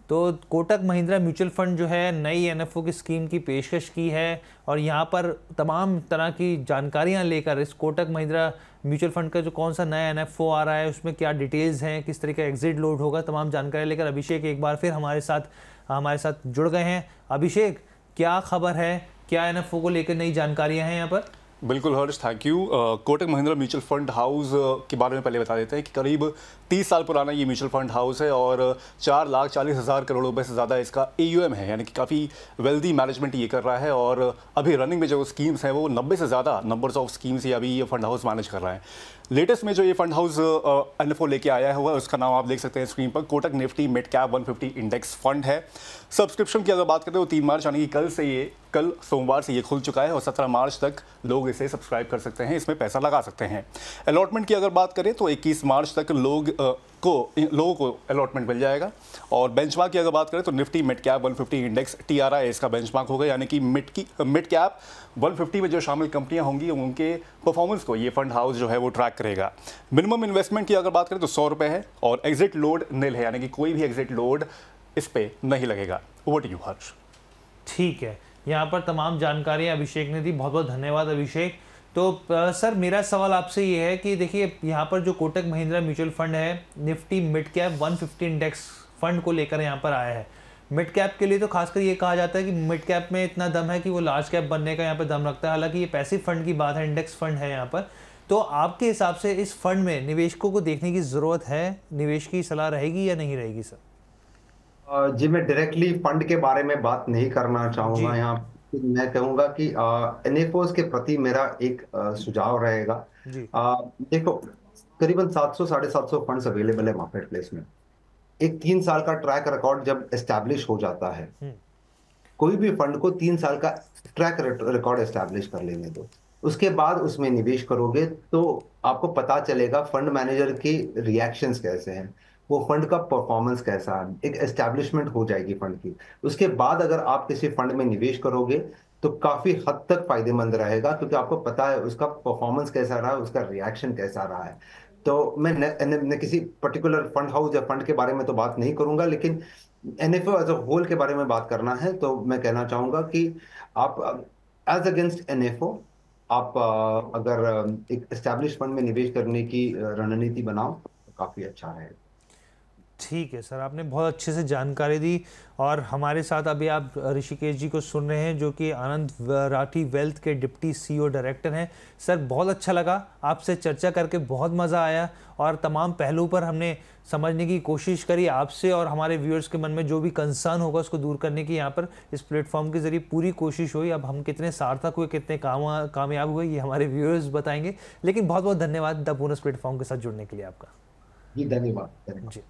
तो Kotak Mahindra mutual fund जो है नई एनएफओ की स्कीम की पेशकश की है और यहाँ पर तमाम तरह की जानकारियाँ लेकर इस कोटक महिंद्रा म्यूचुअल फंड का जो कौन सा नया एनएफओ आ रहा है, उसमें क्या डिटेल्स हैं, किस तरह का एग्जिट लोड होगा, तमाम जानकारी लेकर अभिषेक एक बार फिर हमारे साथ जुड़ गए हैं। अभिषेक, क्या खबर है, क्या एनएफओ को लेकर नई जानकारियाँ हैं यहाँ पर? बिल्कुल Harsh, thank you. Kotak Mahindra mutual fund house के बारे में पहले बता देते हैं कि करीब 30 साल पुराना ये म्यूचुअल फंड हाउस है और 4,40,000 करोड़ रुपए से ज़्यादा इसका AUM है, यानी कि काफ़ी वेल्दी मैनेजमेंट ये कर रहा है। और अभी रनिंग में जो स्कीम्स हैं वो 90 से ज़्यादा नंबर्स ऑफ स्कीम्स ये अभी ये फंड हाउस मैनेज कर रहा है। लेटेस्ट में जो ये फंड हाउस एनएफओ लेके आया हुआ है उसका नाम आप देख सकते हैं स्क्रीन पर, Kotak Nifty mid cap 150 index fund है। सब्सक्रिप्शन की अगर बात करें तो 3 मार्च यानी कि कल सोमवार से ये खुल चुका है और 17 मार्च तक लोग इसे सब्सक्राइब कर सकते हैं, इसमें पैसा लगा सकते हैं। अलॉटमेंट की अगर बात करें तो 21 मार्च तक लोगों को अलॉटमेंट मिल जाएगा। और बेंचमार्क की अगर बात करें तो Nifty mid cap 150 index TRI इसका बेंचमार्क होगा, यानी कि मिड कैप 150 में जो शामिल कंपनियां होंगी उनके परफॉर्मेंस को ये फंड हाउस जो है वो ट्रैक करेगा। मिनिमम इन्वेस्टमेंट की अगर बात करें तो 100 रुपये है और एग्जिट लोड निल है, यानी कि कोई भी एग्जिट लोड इस पे नहीं लगेगा। ओवर टू यू हर्ष। ठीक है, यहाँ पर तमाम जानकारियाँ अभिषेक ने दी, बहुत बहुत धन्यवाद अभिषेक। तो सर, मेरा सवाल आपसे ये है कि देखिए यहाँ पर जो कोटक महिंद्रा म्यूचुअल फंड है Nifty mid cap 150 index fund को लेकर यहाँ पर आया है। मिड कैप के लिए तो खासकर ये कहा जाता है कि मिड कैप में इतना दम है कि वो लार्ज कैप बनने का यहाँ पर दम रखता है। हालांकि ये पैसिव फंड की बात है, इंडेक्स फंड है यहाँ पर। तो आपके हिसाब से इस फंड में निवेशकों को देखने की ज़रूरत है, निवेश की सलाह रहेगी या नहीं रहेगी सर? जी, मैं डायरेक्टली फंड के बारे में बात नहीं करना चाहूंगा यहाँ। मैं कहूंगा कि एनएफओस के प्रति मेरा एक सुझाव रहेगा। देखो, करीबन 700 750 फंड्स अवेलेबल है मार्केट प्लेस में। एक 3 साल का ट्रैक रिकॉर्ड जब एस्टैब्लिश हो जाता है, कोई भी फंड को 3 साल का ट्रैक रिकॉर्ड एस्टैब्लिश कर लेने दो, उसके बाद उसमें निवेश करोगे तो आपको पता चलेगा फंड मैनेजर के रिएक्शंस कैसे हैं, वो फंड का परफॉर्मेंस कैसा है, एक एस्टैब्लिशमेंट हो जाएगी फंड की। उसके बाद अगर आप किसी फंड में निवेश करोगे तो काफी हद तक फायदेमंद रहेगा, क्योंकि आपको पता है उसका परफॉर्मेंस कैसा रहा है, उसका रिएक्शन कैसा रहा है। तो मैं न किसी पर्टिकुलर फंड हाउस या फंड के बारे में तो बात नहीं करूंगा, लेकिन एनएफओ एज अ होल के बारे में बात करना है तो मैं कहना चाहूंगा कि आप एज अगेंस्ट एनएफओ आप अगर एक एस्टैब्लिश फंड में निवेश करने की रणनीति बनाओ तो काफी अच्छा रहेगा। ठीक है सर, आपने बहुत अच्छे से जानकारी दी। और हमारे साथ अभी आप ऋषिकेश जी को सुन रहे हैं जो कि आनंद राठी वेल्थ के डिप्टी CEO डायरेक्टर हैं। सर, बहुत अच्छा लगा आपसे चर्चा करके, बहुत मज़ा आया और तमाम पहलू पर हमने समझने की कोशिश करी आपसे, और हमारे व्यूअर्स के मन में जो भी कंसर्न होगा उसको दूर करने की यहाँ पर इस प्लेटफॉर्म के जरिए पूरी कोशिश हुई। अब हम कितने सार्थक हुए, कितने कामयाब हुए, ये हमारे व्यूअर्स बताएंगे। लेकिन बहुत बहुत धन्यवाद द बोनस प्लेटफॉर्म के साथ जुड़ने के लिए आपका। जी, धन्यवाद जी।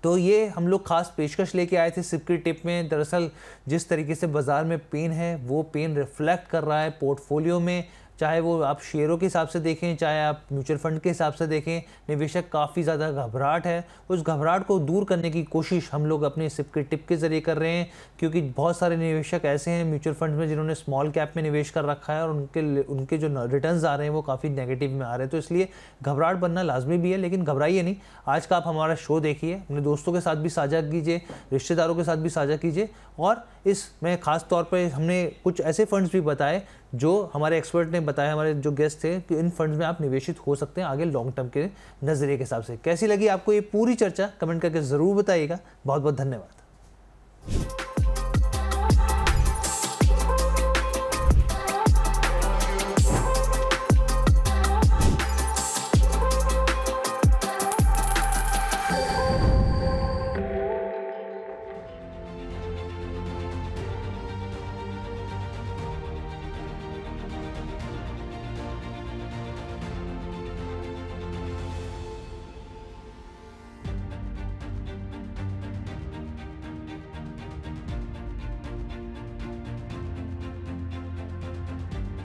तो ये हम लोग खास पेशकश लेके आए थे सिक्योरिटी टिप में। दरअसल जिस तरीके से बाज़ार में पेन है वो पेन रिफ्लेक्ट कर रहा है पोर्टफोलियो में, चाहे वो आप शेयरों के हिसाब से देखें, चाहे आप म्यूचुअल फंड के हिसाब से देखें। निवेशक काफ़ी ज़्यादा घबराहट है, उस घबराहट को दूर करने की कोशिश हम लोग अपने सिक्योरिटी टिप के ज़रिए कर रहे हैं, क्योंकि बहुत सारे निवेशक ऐसे हैं म्यूचुअल फंड में जिन्होंने स्मॉल कैप में निवेश कर रखा है और उनके जो रिटर्न्स आ रहे हैं वो काफ़ी नेगेटिव में आ रहे हैं। तो इसलिए घबराहट बनना लाजमी भी है, लेकिन घबराइए नहीं। आज का आप हमारा शो देखिए, अपने दोस्तों के साथ भी साझा कीजिए, रिश्तेदारों के साथ भी साझा कीजिए। और इसमें ख़ास तौर पर हमने कुछ ऐसे फंड्स भी बताए जो हमारे एक्सपर्ट ने बताया, हमारे जो गेस्ट थे, कि इन फंड्स में आप निवेशित हो सकते हैं आगे लॉन्ग टर्म के नज़रिए के हिसाब से। कैसी लगी आपको ये पूरी चर्चा, कमेंट करके ज़रूर बताइएगा। बहुत बहुत धन्यवाद।